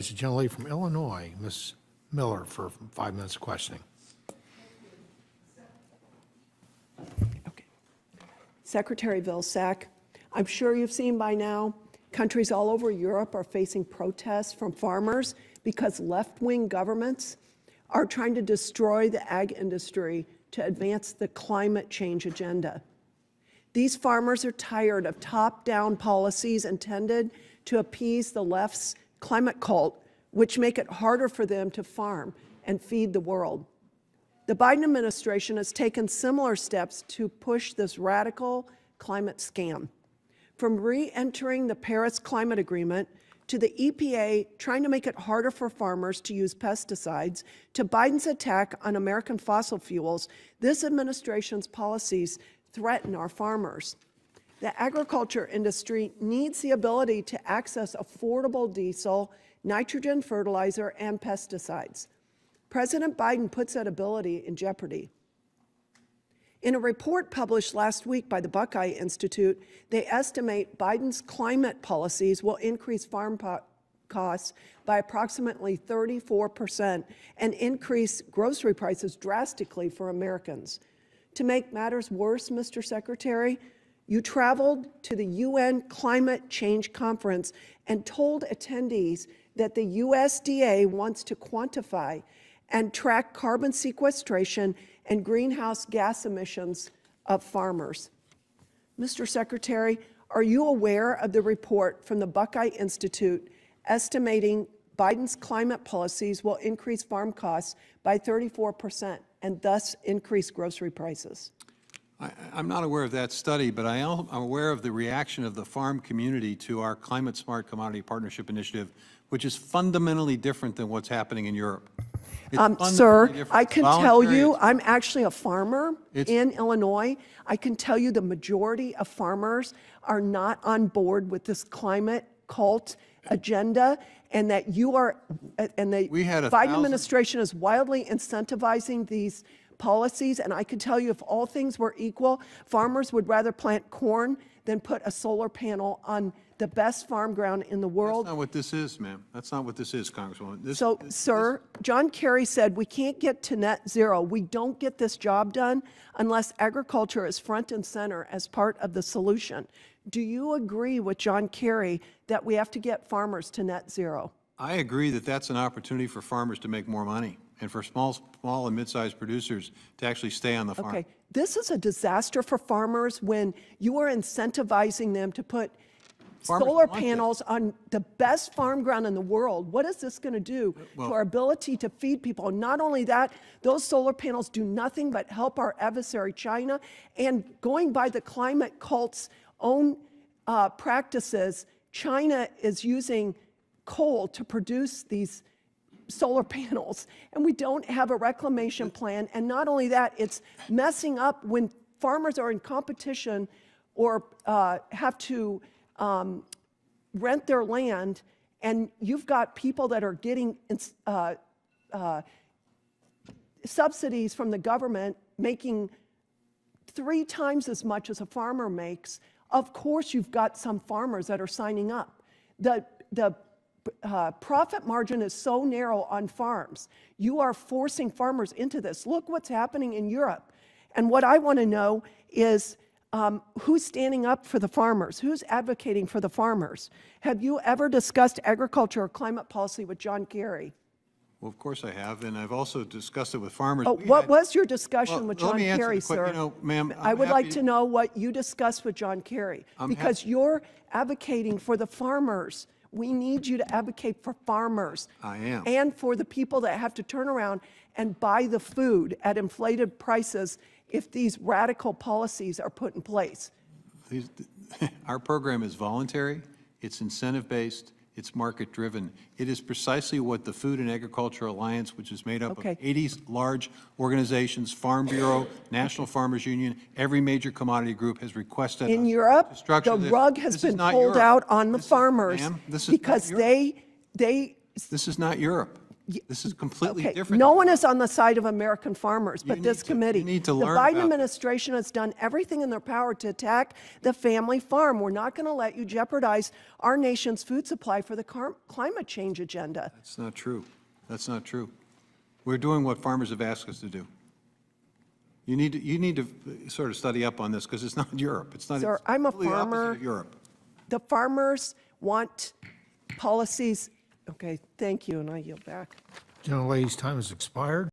Is the gentlelady from Illinois, Ms. Miller, for 5 minutes of questioning. Okay. Secretary Vilsack, I'm sure you've seen by now, countries all over Europe are facing protests from farmers because left-wing governments are trying to destroy the ag industry to advance the climate change agenda. These farmers are tired of top-down policies intended to appease the left's climate cult, which make it harder for them to farm and feed the world. The Biden administration has taken similar steps to push this radical climate scam. From re-entering the Paris Climate Agreement to the EPA trying to make it harder for farmers to use pesticides, to Biden's attack on American fossil fuels, this administration's policies threaten our farmers. The agriculture industry needs the ability to access affordable diesel, nitrogen fertilizer, and pesticides. President Biden puts that ability in jeopardy. In a report published last week by the Buckeye Institute, they estimate Biden's climate policies will increase farm costs by approximately 34% and increase grocery prices drastically for Americans. To make matters worse, Mr. Secretary, you traveled to the UN Climate Change Conference and told attendees that the USDA wants to quantify and track carbon sequestration and greenhouse gas emissions of farmers. Mr. Secretary, are you aware of the report from the Buckeye Institute estimating Biden's climate policies will increase farm costs by 34% and thus increase grocery prices? I'm not aware of that study, but I am aware of the reaction of the farm community to our Climate Smart Commodity Partnership Initiative, which is fundamentally different than what's happening in Europe. Sir, I can tell you, I'm actually a farmer in Illinois. I can tell you the majority of farmers are not on board with this climate cult agenda, and that you are, and the Biden administration is wildly incentivizing these policies. And I can tell you, if all things were equal, farmers would rather plant corn than put a solar panel on the farm ground in the world. That's not what this is, ma'am. That's not what this is, Congresswoman. Sir, John Kerry said we can't get to net zero. We don't get this job done unless agriculture is front and center as part of the solution. Do you agree with John Kerry that we have to get farmers to net zero? I agree that that's an opportunity for farmers to make more money and for small and mid-sized producers to actually stay on the farm. Okay, this is a disaster for farmers when you are incentivizing them to put solar panels on the best farm ground in the world. What is this going to do to our ability to feed people? And not only that, those solar panels do nothing but help our adversary China. And going by the climate cult's own practices, China is using coal to produce these solar panels, and we don't have a reclamation plan. And not only that, it's messing up when farmers are in competition or have to rent their land, and you've got people that are getting subsidies from the government making 3 times as much as a farmer makes. Of course, you've got some farmers that are signing up. The profit margin is so narrow on farms. You are forcing farmers into this. Look what's happening in Europe. And what I want to know is who's standing up for the farmers? Who's advocating for the farmers? Have you ever discussed agriculture or climate policy with John Kerry? Well, of course I have, and I've also discussed it with farmers. Oh, what was your discussion with John Kerry, sir? You know, ma'am, I would like to know what you discussed with John Kerry, because you're advocating for the farmers. We need you to advocate for farmers. I am. And for the people that have to turn around and buy the food at inflated prices if these radical policies are put in place. Our program is voluntary, it's incentive-based, it's market-driven. It is precisely what the Food and Agriculture Alliance, which is made up of 80 large organizations, Farm Bureau, National Farmers Union, every major commodity group has requested. In Europe, the rug has been pulled out on the farmers because they. This is not Europe. This is completely Okay, different. no one is on the side of American farmers, but You this need to- committee. you need to The learn Biden about- administration has done everything in their power to attack the family farm. We're not going to let you jeopardize our nation's food supply for the climate change agenda. That's not true. That's not true. We're doing what farmers have asked us to do. You need to sort of study up on this, because it's not Europe. It's not. Sir, it's I'm a completely opposite farmer. of Europe. The farmers want policies. Okay, thank you, and I yield back. Gentlelady's time has expired.